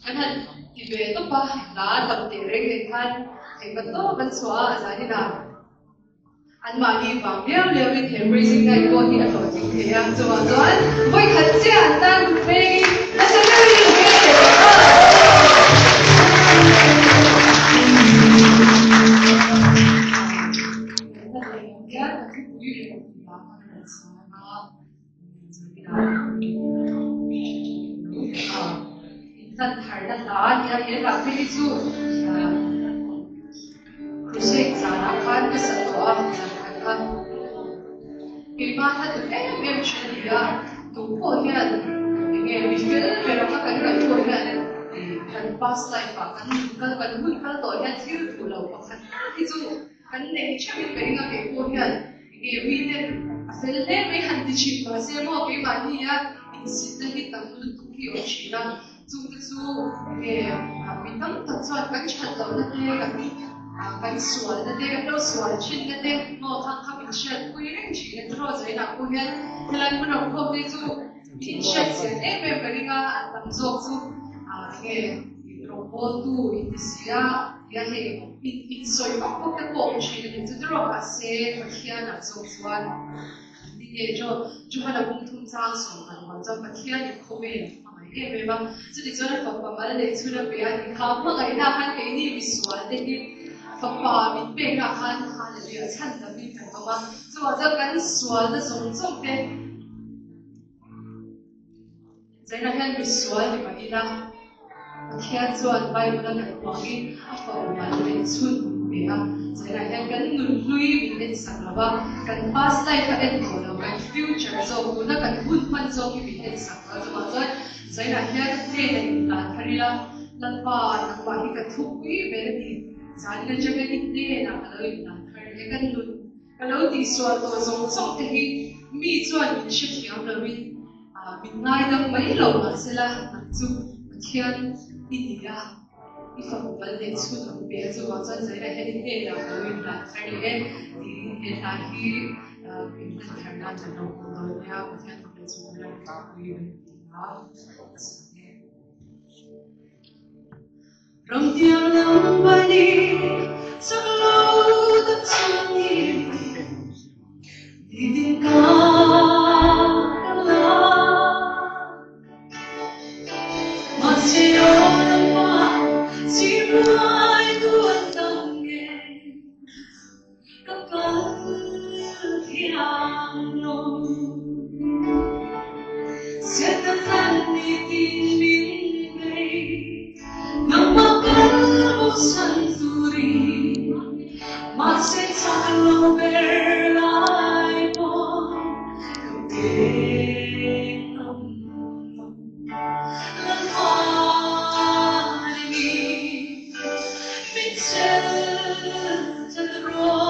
anh hẳn thì về tốt ba đã tập thể rèn luyện thân thì bắt đầu bắt xóa giải đi nào anh mà đi vào nếu nếu đi thêm racing này có thì anh nói chuyện thì anh cho anh với thật chứ anh đang về anh sẽ đi thân thở đất đó thì hiện là cái chú crusade ra là quan cái sự của ông là thân vì mà thân em chuyện là đủ cô hiện nghe vì cái về nó cái cái cô hiện thì thân past life và cái hụt cái tội hiện thiếu đủ lâu và thân cái chú cái này chắc biết cái cái cô hiện nghe vì thế phải lên mấy hành trình mà xem một cái mà đi á thì sẽ đi tầm lúc khi ở chỉ là chúng tôi nghe mình tâm thật sự cái chuyện đó là cái sủa là cái đâu sủa chuyện là cái một thằng thằng mình chuyện quy định chỉ là rồi vậy là quy định thì là mình không có cái chú mình chuyện sẽ em cái nga tầm dọc chú nghe robot tu indisia ya he in soi có cái bộ chuyện thì tôi rồi là sẽ phát hiện là dọc xuân đi cho hay là cũng thông sang xuống mà cho phát hiện thì không biết em về mà cho nên cho nên phật mà để cho nên bây giờ thì khám mà cái nào hắn cái gì visual thì phật mà mình bây giờ hắn là bây giờ chân là mình phải mà cho cho cái visual nó giống cái cái này hắn visual thì phải là theo cho anh bay một lần nữa cái phật mà để xuân bây giờ cái này hắn cái người lui mình đến sáng là ba cái past life cái end của nó cái future rồi nó cái hôn nhân rồi mình đến sáng là cho mà saya nak lihat ni dan karila tanpa nampak ikat tuki berarti saya nak jaga ini nak kalau karila kan dulu kalau di suatu zong tadi mi tuan ship yang lebih minai dan mai lau nak sila nak tu kian ini ya ifak balik suatu biasa macam saya nak ini nak kalau nak karila di lagi kita karena jangan orang macam tu semua kita Rong tiêu lòng bay đi, sắc lâu đất xuân nhìn, đi tìm ca la, mà chỉ ở năm qua, chỉ mãi tuôn tâm nghe, các cơn thiên nồng. Sẽ tất thân đi tìm mình đây nắng bao cơn vô sân turi mà sẽ chẳng lâu về lại con không thể không lần hoa đi mình sẽ chân rồi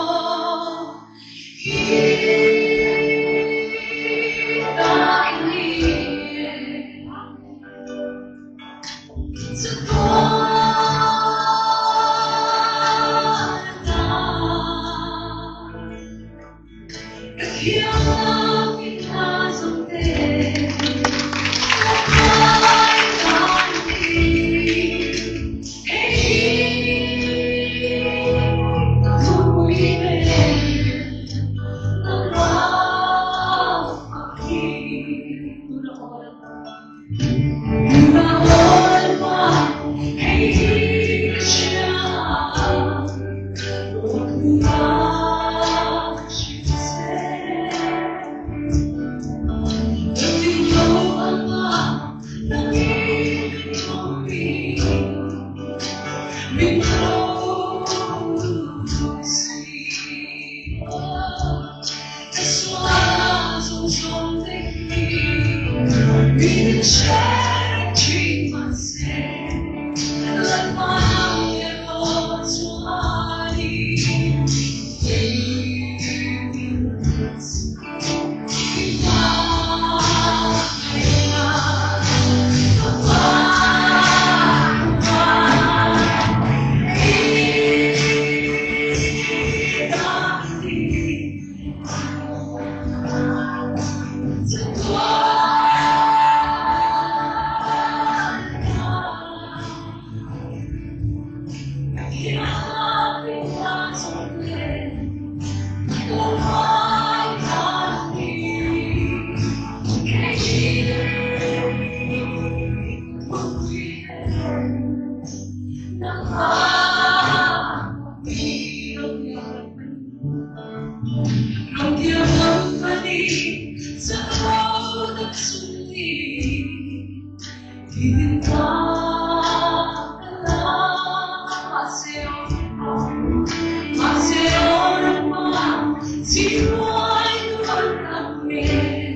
chỉ mãi vẫn nằm nghe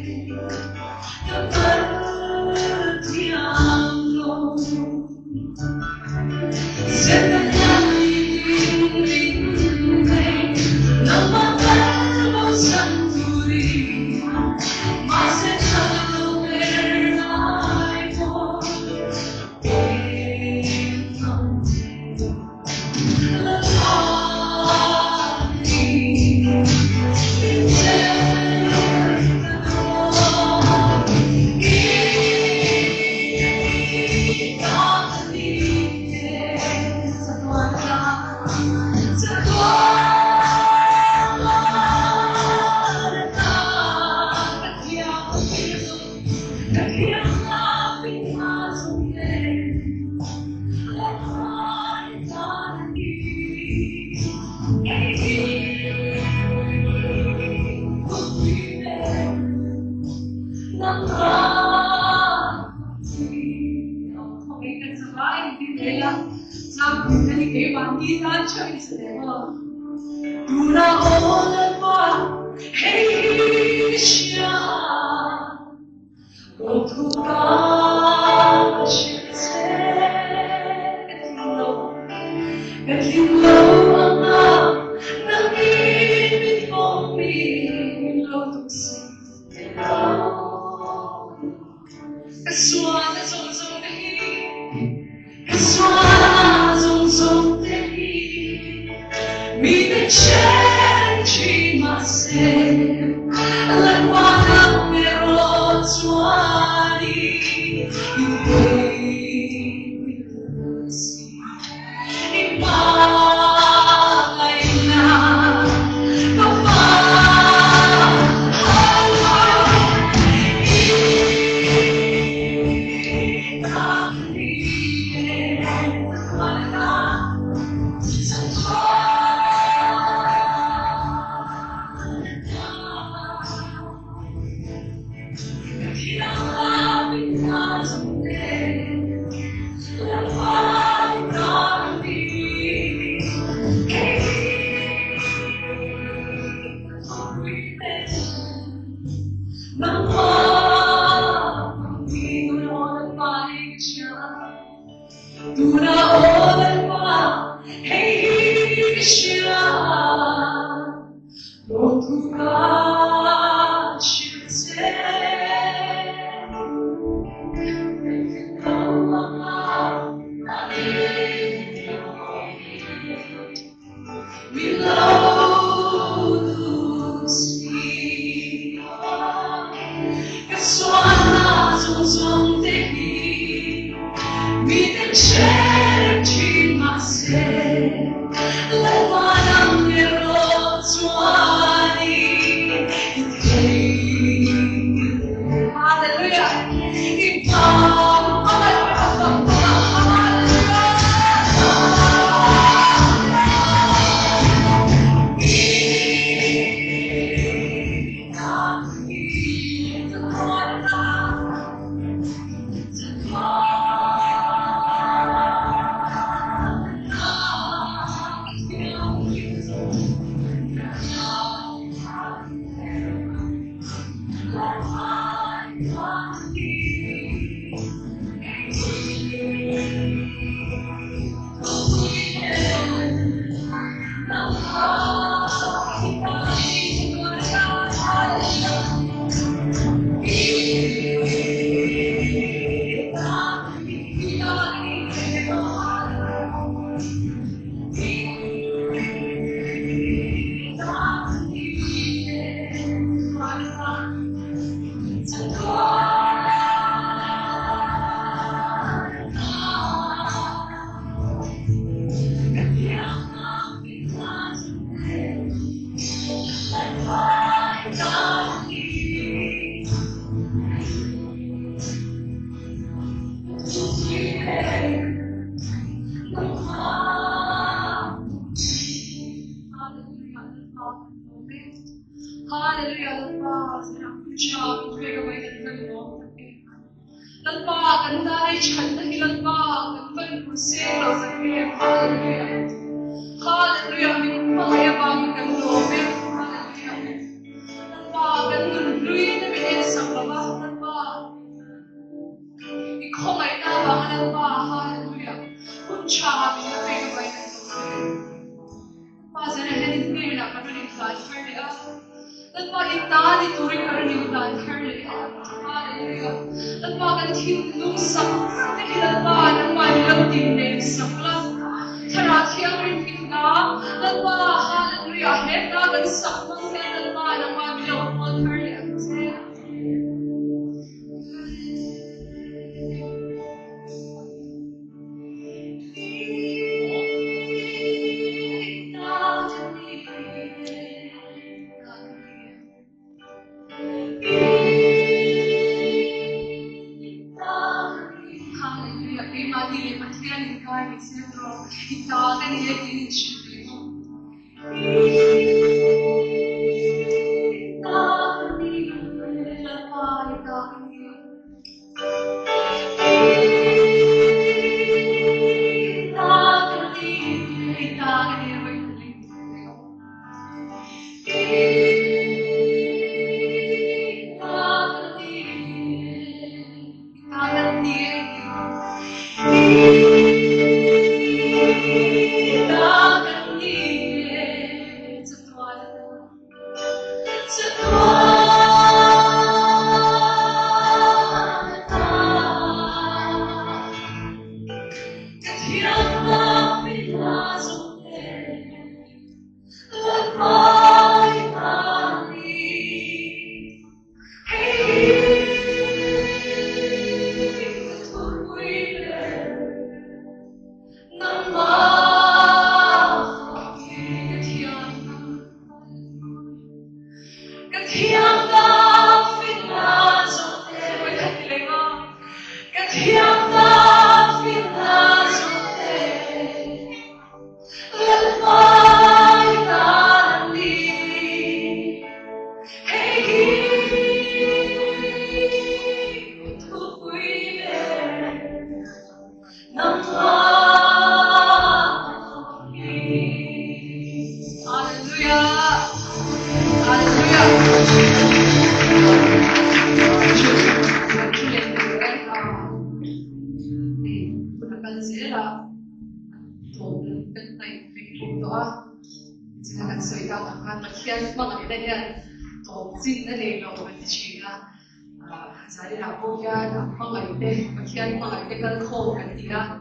ta vẫn thiang lòng sẽ là những linh về nằm mắt vẫn bao sân vui mà sẽ chẳng về lại một đêm không lần kita choice never tunaona kwa heisha Change myself, like one of the roads wide. You gave me mercy. In my life, no Hallelujah, Lalpa, Hallelujah, Hallelujah, ta ni turi kar ni udan kar le hallelujah at pa kan thin lung sak te hilan ba nang man lam din ne sak la thara thiang rin fit na at pa hallelujah he ta kan sak ma se at pa nang man lam mon kar le se Jadi aku ya, apa nggak ide, bagian apa nggak ide kan kau kan dia.